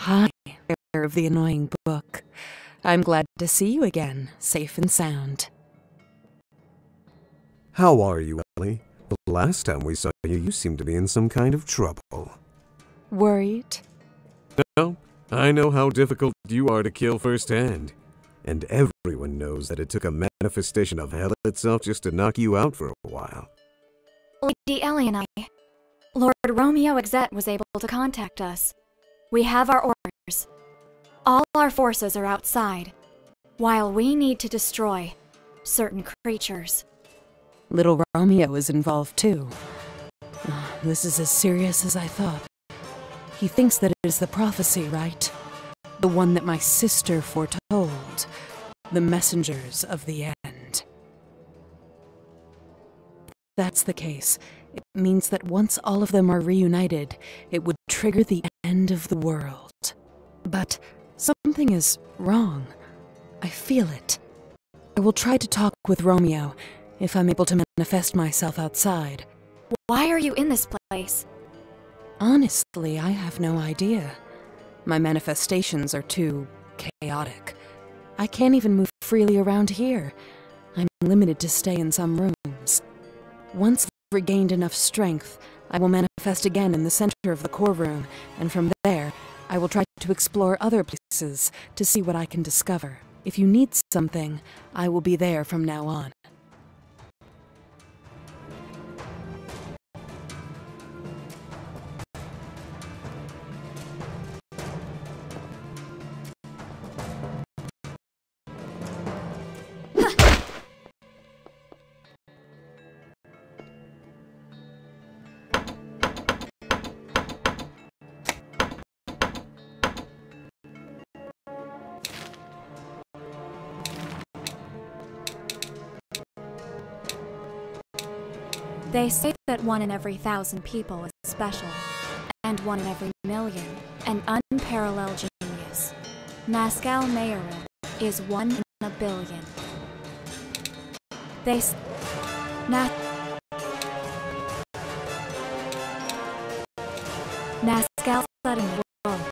Hi, bearer of the annoying book. I'm glad to see you again, safe and sound. How are you, Ellie? The last time we saw you, you seemed to be in some kind of trouble. Worried? No, I know how difficult you are to kill firsthand. And everyone knows that it took a manifestation of hell itself just to knock you out for a while. Lady Ellie and I, Lord Romeo Exet was able to contact us. We have our orders. All our forces are outside, while we need to destroy certain creatures. Little Romeo is involved too. This is as serious as I thought. He thinks that it is the prophecy, right? The one that my sister foretold. The messengers of the end. If that's the case, it means that once all of them are reunited, it would trigger the end of the world. But something is wrong. I feel it. I will try to talk with Romeo, if I'm able to manifest myself outside. Why are you in this place? Honestly, I have no idea. My manifestations are too chaotic. I can't even move freely around here. I'm limited to stay in some rooms. Once I've regained enough strength, I will manifest again in the center of the core room, and from there, I will try to explore other places to see what I can discover. If you need something, I will be there from now on. They say that 1 in every 1,000 people is special, and 1 in every million, an unparalleled genius. Nascal Mayoral is 1 in a billion. Nascal suddenly woke.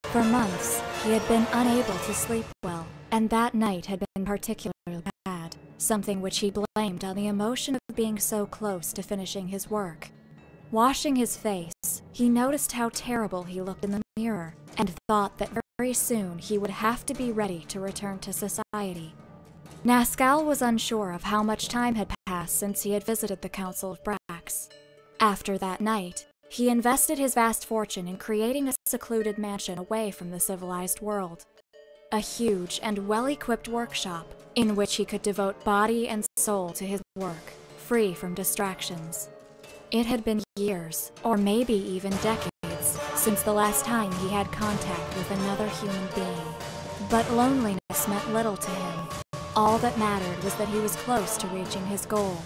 For months, he had been unable to sleep well, and that night had been particularly bad, something which he blamed on the emotion of being so close to finishing his work. Washing his face, he noticed how terrible he looked in the mirror, and thought that very soon he would have to be ready to return to society. Nascal was unsure of how much time had passed since he had visited the Council of Brax. After that night, he invested his vast fortune in creating a secluded mansion away from the civilized world. A huge and well-equipped workshop in which he could devote body and soul to his work, free from distractions. It had been years, or maybe even decades, since the last time he had contact with another human being. But loneliness meant little to him. All that mattered was that he was close to reaching his goal.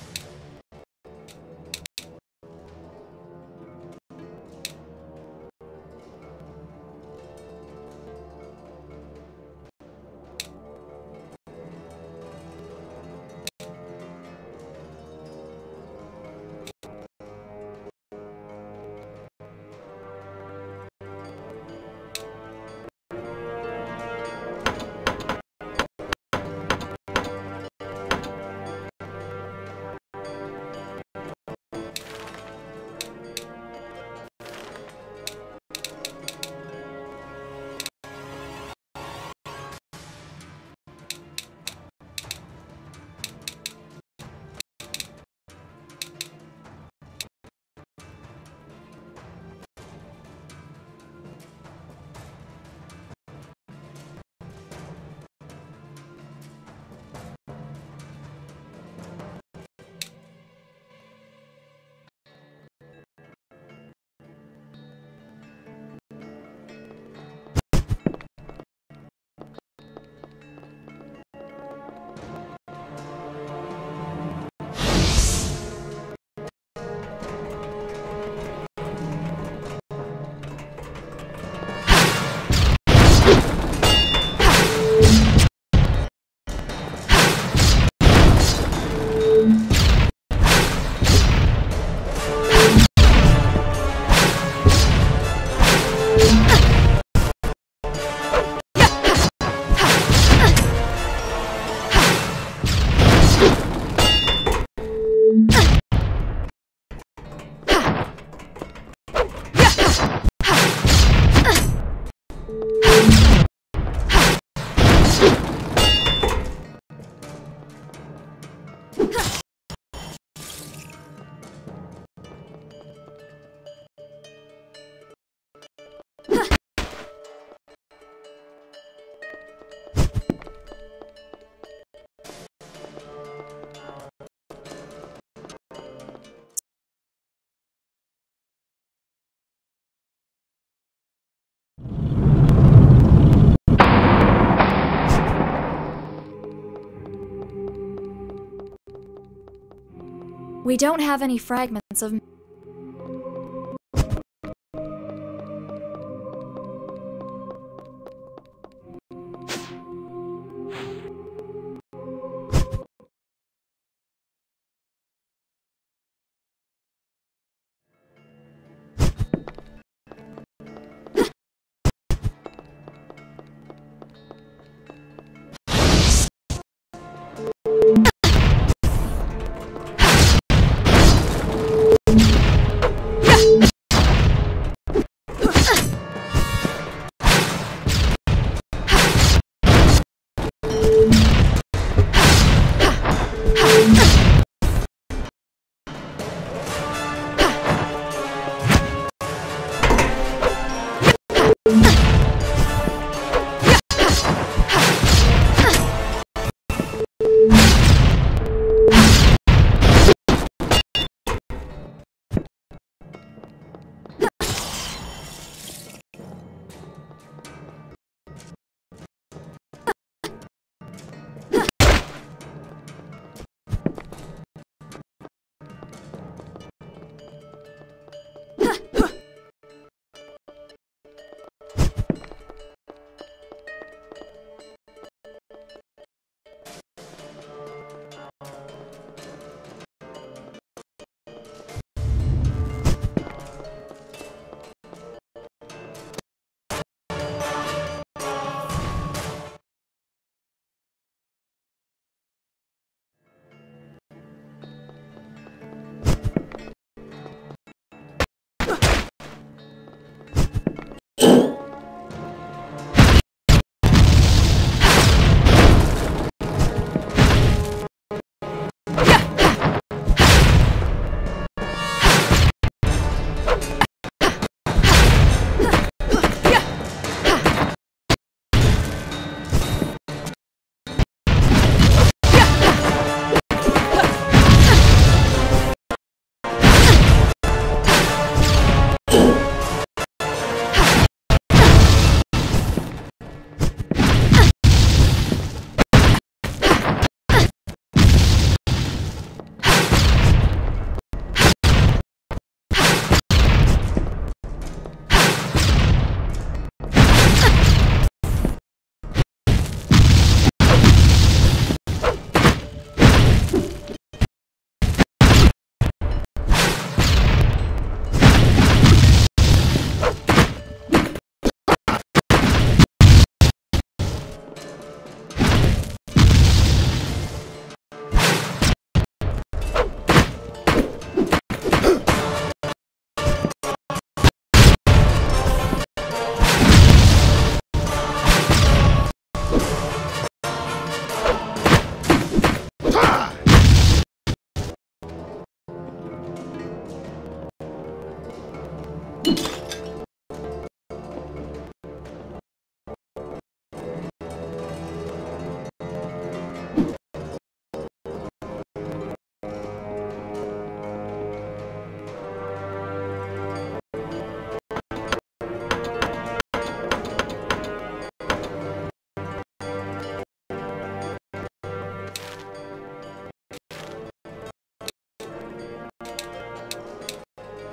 We don't have any fragments of...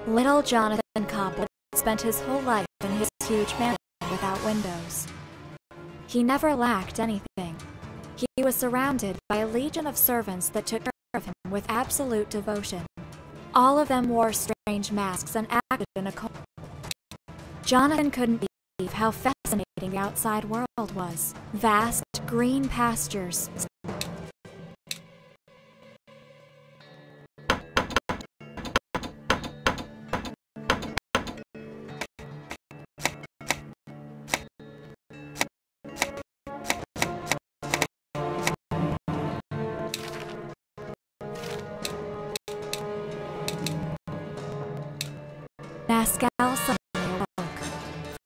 Little Jonathan Cobb spent his whole life in his huge mansion without windows. He never lacked anything. He was surrounded by a legion of servants that took care of him with absolute devotion. All of them wore strange masks and acted in a cult. Jonathan couldn't believe how fascinating the outside world was. Vast, green pastures. Pascal suddenly awoke.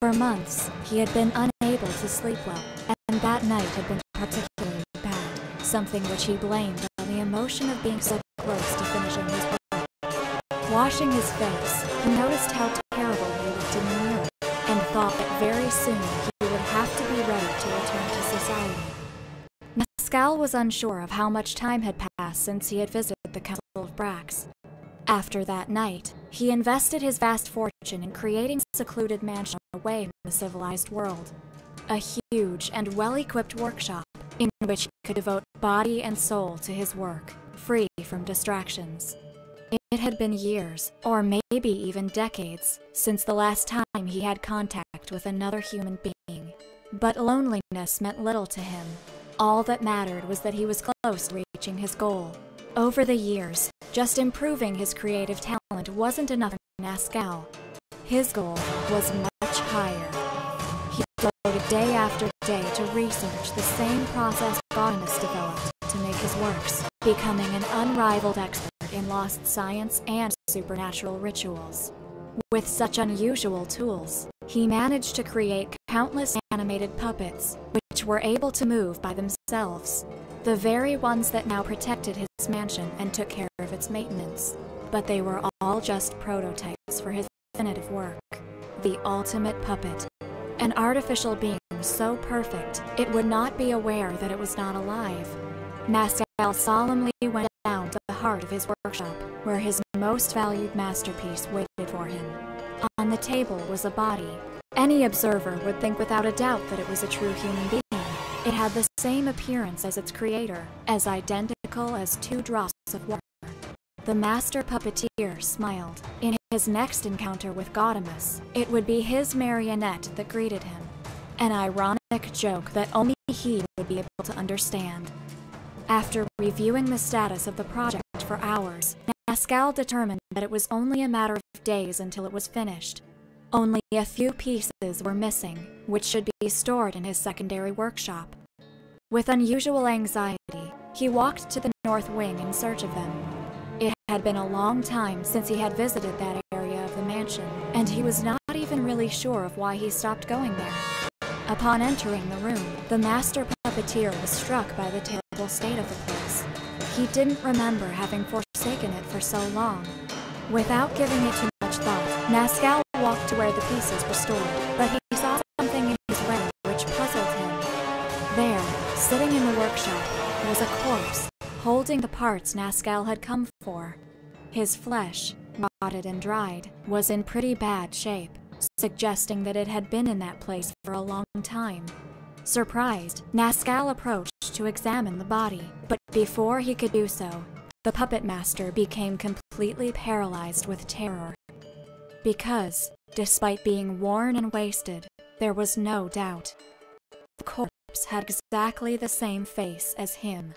For months, he had been unable to sleep well, and that night had been particularly bad, something which he blamed on the emotion of being so close to finishing his work. Washing his face, he noticed how terrible he looked in the mirror, and thought that very soon he would have to be ready to return to society. Pascal was unsure of how much time had passed since he had visited the Castle of Brax, After that night, he invested his vast fortune in creating a secluded mansion away from the civilized world. A huge and well-equipped workshop in which he could devote body and soul to his work, free from distractions. It had been years, or maybe even decades, since the last time he had contact with another human being. But loneliness meant little to him. All that mattered was that he was close to reaching his goal. Over the years, just improving his creative talent wasn't enough for Nascal. His goal was much higher. He devoted day after day to research the same process Gaudimus developed to make his works, becoming an unrivaled expert in lost science and supernatural rituals. With such unusual tools, he managed to create countless animated puppets, which were able to move by themselves, the very ones that now protected his mansion and took care of its maintenance. But they were all just prototypes for his definitive work, the ultimate puppet. An artificial being so perfect, it would not be aware that it was not alive. Nascal solemnly went down to the heart of his workshop, where his most valued masterpiece waited for him. On the table was a body. Any observer would think without a doubt that it was a true human being. It had the same appearance as its creator, as identical as 2 drops of water. The master puppeteer smiled. In his next encounter with Gaudimus, it would be his marionette that greeted him. An ironic joke that only he would be able to understand. After reviewing the status of the project for hours, Nascal determined that it was only a matter of days until it was finished. Only a few pieces were missing, which should be stored in his secondary workshop. With unusual anxiety, he walked to the north wing in search of them. It had been a long time since he had visited that area of the mansion, and he was not even really sure of why he stopped going there. Upon entering the room, the master puppeteer was struck by the terrible state of the place. He didn't remember having forsaken it for so long. Without giving it too much thought, Nascal walked to where the pieces were stored, but he saw something in his way which puzzled him. There, sitting in the workshop, was a corpse, holding the parts Nascal had come for. His flesh, rotted and dried, was in pretty bad shape, suggesting that it had been in that place for a long time. Surprised, Nascal approached to examine the body, but before he could do so, the puppet master became completely paralyzed with terror. Because, despite being worn and wasted, there was no doubt. The corpse had exactly the same face as him.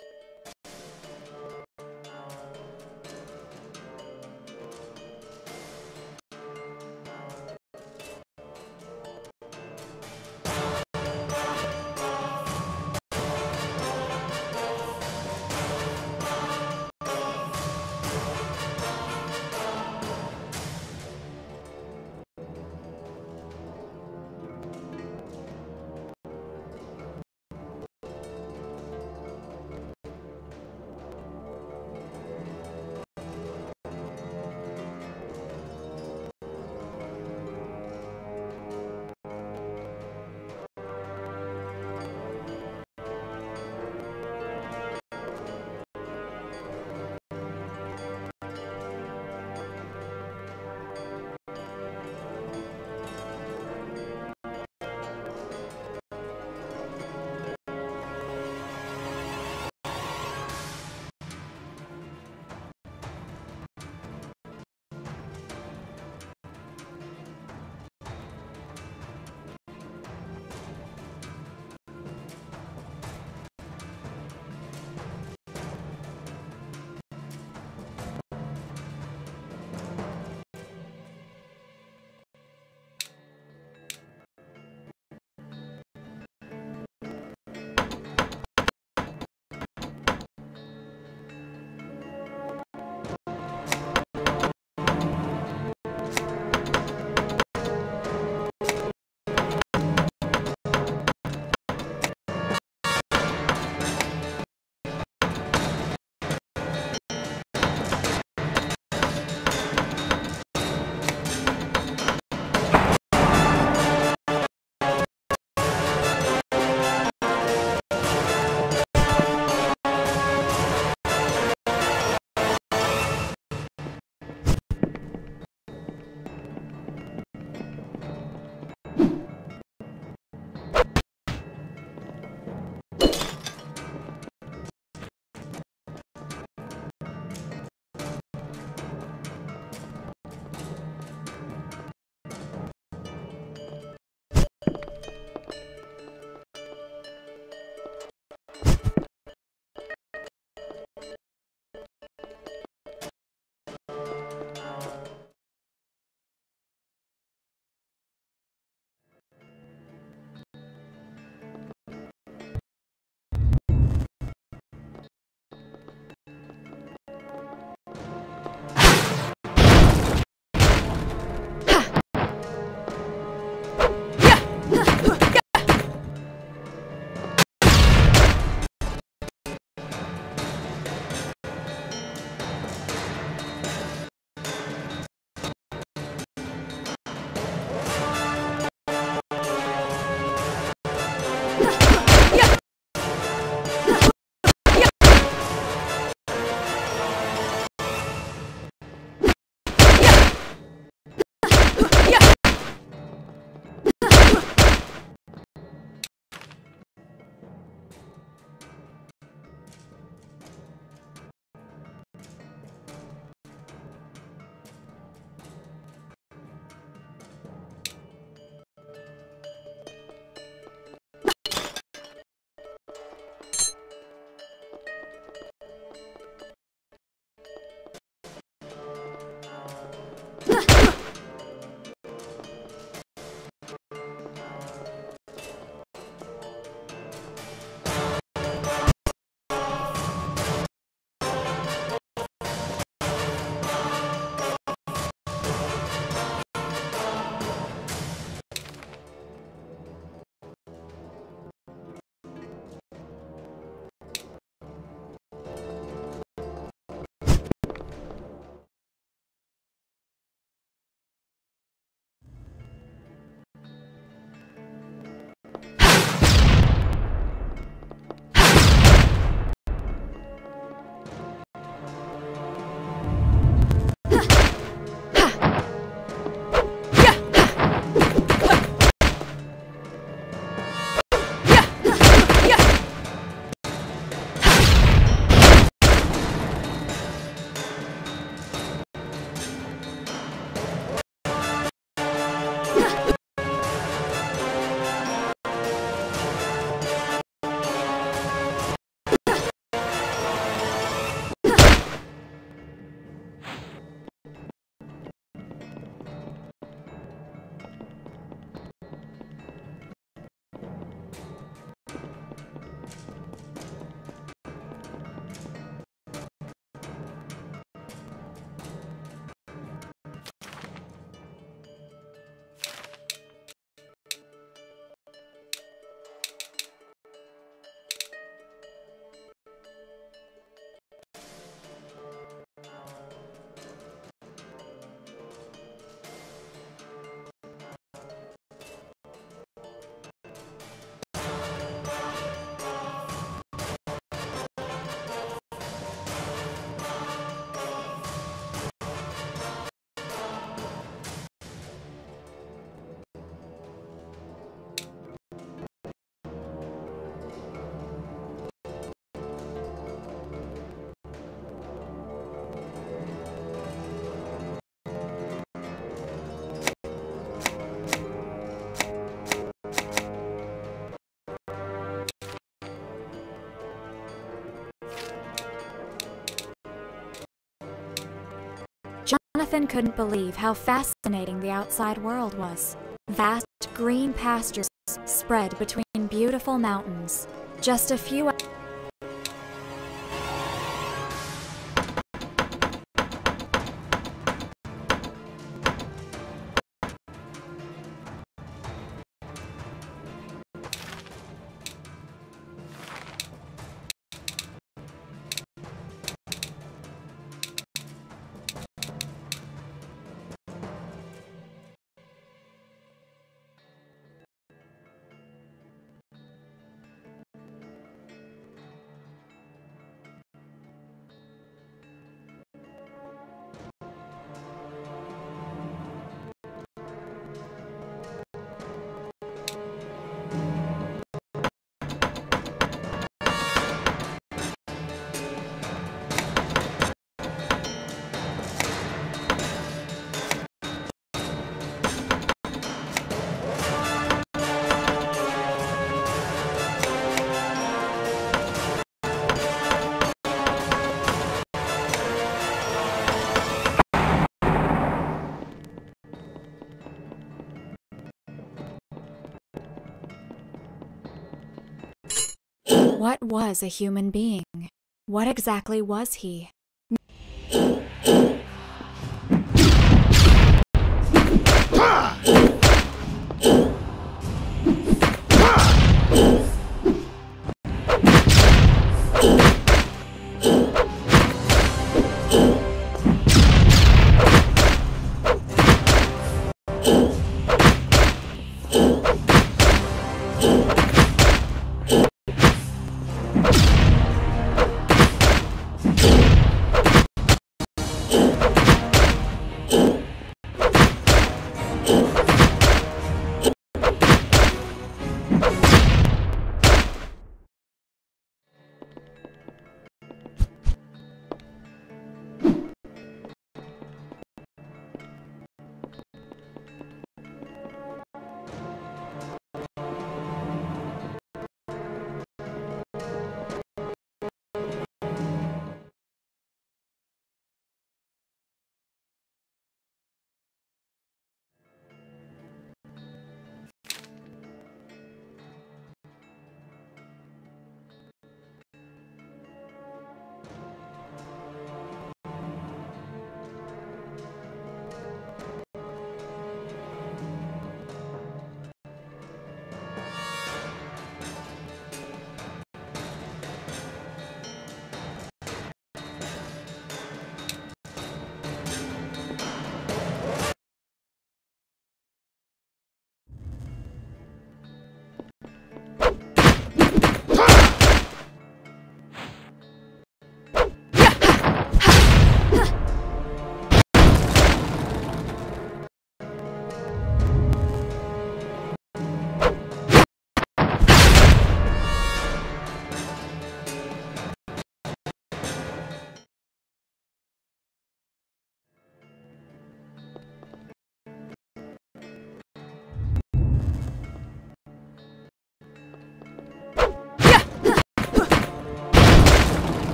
Jonathan couldn't believe how fascinating the outside world was. Vast green pastures spread between beautiful mountains. Just a few What was a human being? What exactly was he?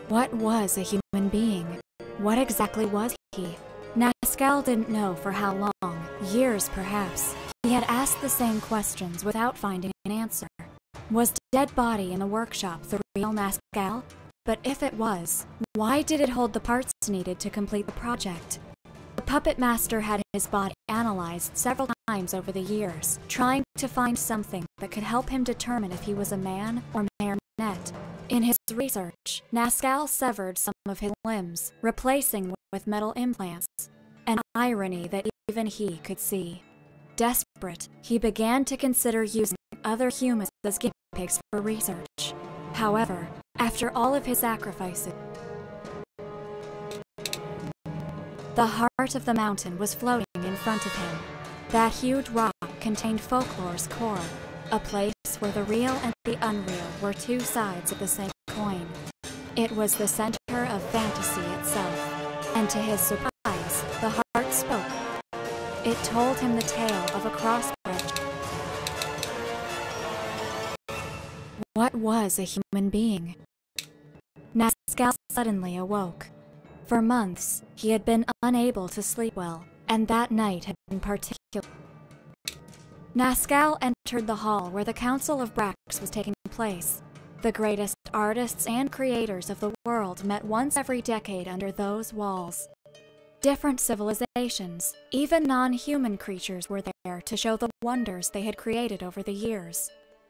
What was a human being? What exactly was he? Nascal didn't know for how long, years perhaps. He had asked the same questions without finding an answer. Was the dead body in the workshop the real Nascal? But if it was, why did it hold the parts needed to complete the project? The puppet master had his body analyzed several times over the years, trying to find something that could help him determine if he was a man or marionette. In his research, Nascal severed some of his limbs, replacing with metal implants, an irony that even he could see. Desperate, he began to consider using other humans as guinea pigs for research. However, after all of his sacrifices, the heart of the mountain was floating in front of him. That huge rock contained folklore's core, a place where the real and the unreal were two sides of the same coin. It was the center of fantasy itself, and to his surprise, the heart spoke. It told him the tale of a crossbred. What was a human being? Nazcal suddenly awoke. For months, he had been unable to sleep well, and that night had been particular. Nazcal entered the hall where the Council of Brax was taking place. The greatest artists and creators of the world met once every decade under those walls. Different civilizations, even non-human creatures were there to show the wonders they had created over the years.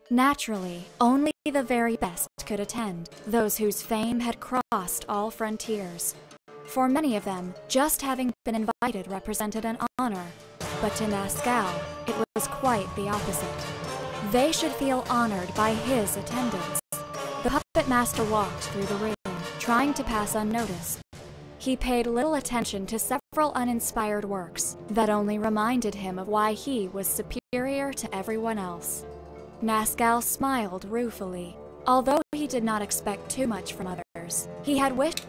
Naturally, only the very best could attend, those whose fame had crossed all frontiers. For many of them, just having been invited represented an honor, but to Nazcal, it was quite the opposite. They should feel honored by his attendance. The puppet master walked through the room, trying to pass unnoticed. He paid little attention to several uninspired works that only reminded him of why he was superior to everyone else. Nazcal smiled ruefully. Although he did not expect too much from others, he had wished